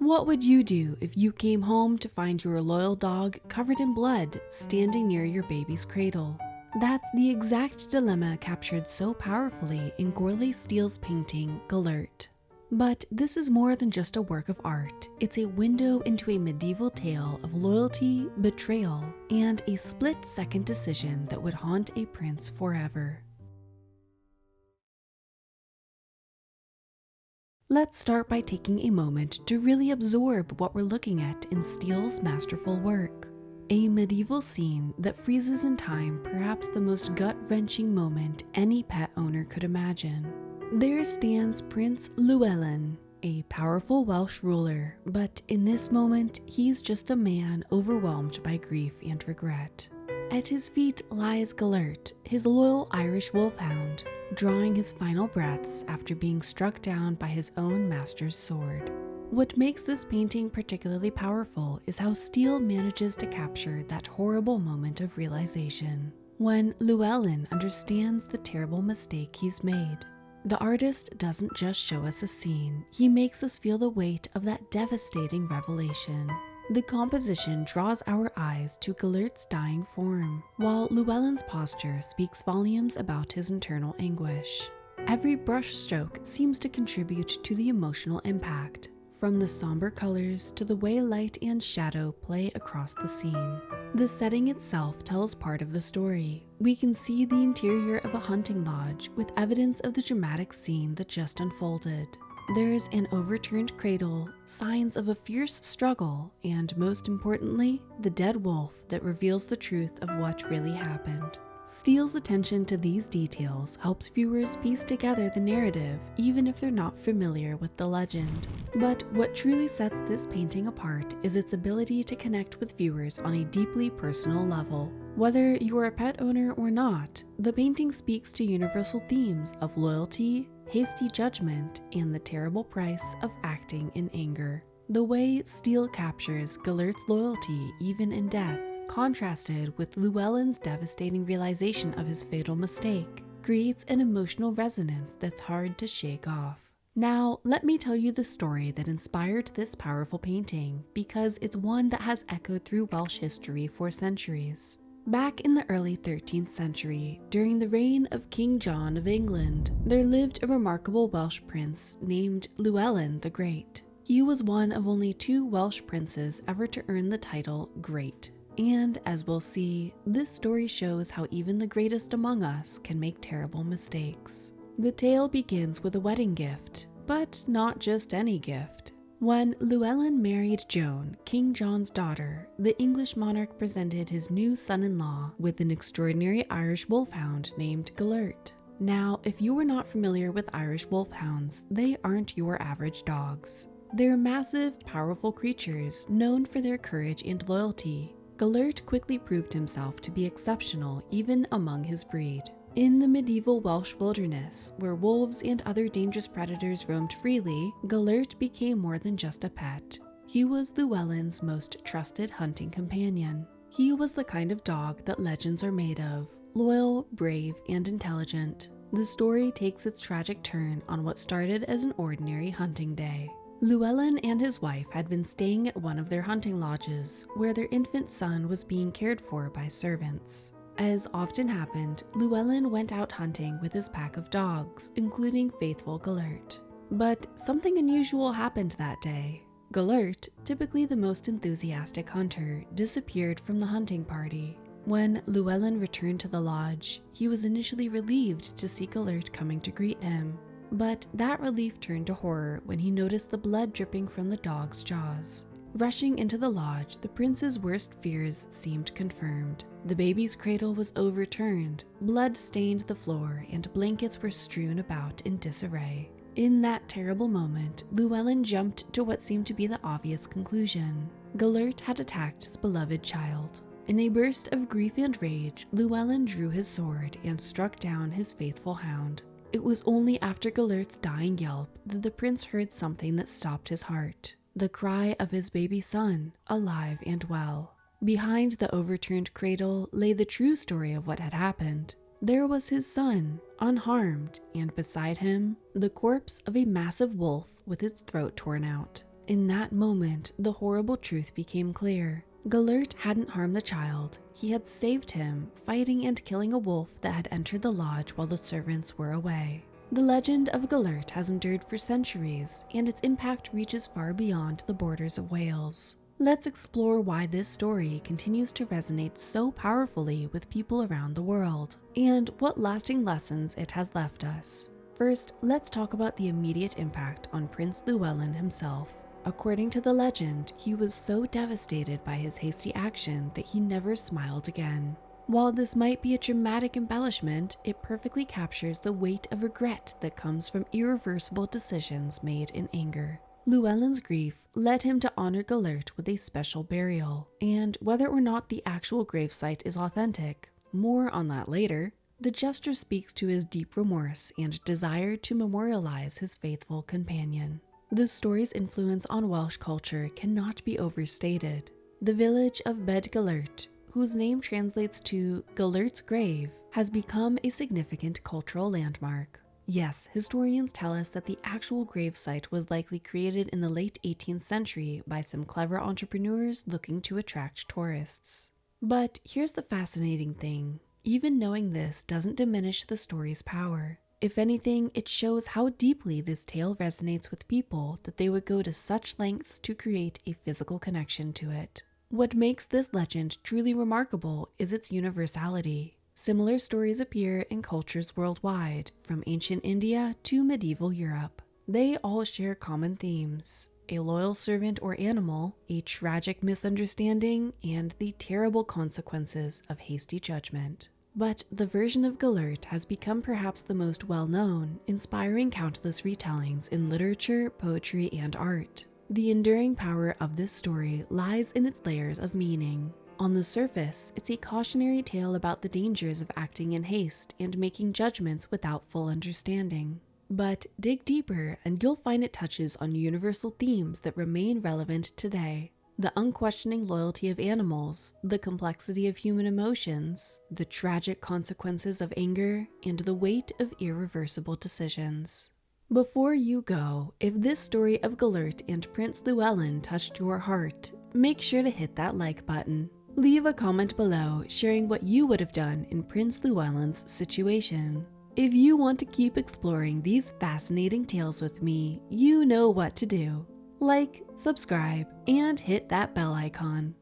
What would you do if you came home to find your loyal dog covered in blood standing near your baby's cradle? That's the exact dilemma captured so powerfully in Gourlay Steell's painting, Gelert. But this is more than just a work of art. It's a window into a medieval tale of loyalty, betrayal, and a split-second decision that would haunt a prince forever. Let's start by taking a moment to really absorb what we're looking at in Steell's masterful work. A medieval scene that freezes in time perhaps the most gut-wrenching moment any pet owner could imagine. There stands Prince Llywelyn, a powerful Welsh ruler, but in this moment, he's just a man overwhelmed by grief and regret. At his feet lies Gelert, his loyal Irish wolfhound, drawing his final breaths after being struck down by his own master's sword. What makes this painting particularly powerful is how Steell manages to capture that horrible moment of realization, when Llywelyn understands the terrible mistake he's made. The artist doesn't just show us a scene, he makes us feel the weight of that devastating revelation. The composition draws our eyes to Gelert's dying form, while Llywelyn's posture speaks volumes about his internal anguish. Every brushstroke seems to contribute to the emotional impact, from the somber colors to the way light and shadow play across the scene. The setting itself tells part of the story. We can see the interior of a hunting lodge with evidence of the dramatic scene that just unfolded. There's an overturned cradle, signs of a fierce struggle, and most importantly, the dead wolf that reveals the truth of what really happened. Steell's attention to these details helps viewers piece together the narrative even if they're not familiar with the legend. But what truly sets this painting apart is its ability to connect with viewers on a deeply personal level. Whether you're a pet owner or not, the painting speaks to universal themes of loyalty, hasty judgment, and the terrible price of acting in anger. The way Steell captures Gelert's loyalty even in death, contrasted with Llywelyn's devastating realization of his fatal mistake, creates an emotional resonance that's hard to shake off. Now, let me tell you the story that inspired this powerful painting, because it's one that has echoed through Welsh history for centuries. Back in the early 13th century, during the reign of King John of England, there lived a remarkable Welsh prince named Llywelyn the Great. He was one of only 2 Welsh princes ever to earn the title Great. And as we'll see, this story shows how even the greatest among us can make terrible mistakes. The tale begins with a wedding gift, but not just any gift. When Llywelyn married Joan, King John's daughter, the English monarch presented his new son-in-law with an extraordinary Irish wolfhound named Gelert. Now, if you are not familiar with Irish wolfhounds, they aren't your average dogs. They're massive, powerful creatures known for their courage and loyalty. Gelert quickly proved himself to be exceptional even among his breed. In the medieval Welsh wilderness, where wolves and other dangerous predators roamed freely, Gelert became more than just a pet. He was Llywelyn's most trusted hunting companion. He was the kind of dog that legends are made of, loyal, brave, and intelligent. The story takes its tragic turn on what started as an ordinary hunting day. Llywelyn and his wife had been staying at one of their hunting lodges, where their infant son was being cared for by servants. As often happened, Llywelyn went out hunting with his pack of dogs, including faithful Gelert. But something unusual happened that day. Gelert, typically the most enthusiastic hunter, disappeared from the hunting party. When Llywelyn returned to the lodge, he was initially relieved to see Gelert coming to greet him. But that relief turned to horror when he noticed the blood dripping from the dog's jaws. Rushing into the lodge, the prince's worst fears seemed confirmed. The baby's cradle was overturned, blood stained the floor, and blankets were strewn about in disarray. In that terrible moment, Llywelyn jumped to what seemed to be the obvious conclusion. Gelert had attacked his beloved child. In a burst of grief and rage, Llywelyn drew his sword and struck down his faithful hound. It was only after Gelert's dying yelp that the prince heard something that stopped his heart. The cry of his baby son, alive and well. Behind the overturned cradle lay the true story of what had happened. There was his son, unharmed, and beside him, the corpse of a massive wolf with its throat torn out. In that moment, the horrible truth became clear. Gelert hadn't harmed the child. He had saved him, fighting and killing a wolf that had entered the lodge while the servants were away. The legend of Gelert has endured for centuries, and its impact reaches far beyond the borders of Wales. Let's explore why this story continues to resonate so powerfully with people around the world, and what lasting lessons it has left us. First, let's talk about the immediate impact on Prince Llywelyn himself. According to the legend, he was so devastated by his hasty action that he never smiled again. While this might be a dramatic embellishment, it perfectly captures the weight of regret that comes from irreversible decisions made in anger. Llywelyn's grief led him to honor Gelert with a special burial, and whether or not the actual gravesite is authentic, more on that later, the gesture speaks to his deep remorse and desire to memorialize his faithful companion. The story's influence on Welsh culture cannot be overstated. The village of Bed Gelert, whose name translates to Gelert's grave, has become a significant cultural landmark. Yes, historians tell us that the actual gravesite was likely created in the late 18th century by some clever entrepreneurs looking to attract tourists. But here's the fascinating thing. Even knowing this doesn't diminish the story's power. If anything, it shows how deeply this tale resonates with people that they would go to such lengths to create a physical connection to it. What makes this legend truly remarkable is its universality. Similar stories appear in cultures worldwide, from ancient India to medieval Europe. They all share common themes: a loyal servant or animal, a tragic misunderstanding, and the terrible consequences of hasty judgment. But the version of Gelert has become perhaps the most well-known, inspiring countless retellings in literature, poetry, and art. The enduring power of this story lies in its layers of meaning. On the surface, it's a cautionary tale about the dangers of acting in haste and making judgments without full understanding. But dig deeper and you'll find it touches on universal themes that remain relevant today. The unquestioning loyalty of animals, the complexity of human emotions, the tragic consequences of anger, and the weight of irreversible decisions. Before you go, if this story of Gelert and Prince Llywelyn touched your heart, make sure to hit that like button. Leave a comment below sharing what you would have done in Prince Llywelyn's situation. If you want to keep exploring these fascinating tales with me, you know what to do. Like, subscribe, and hit that bell icon.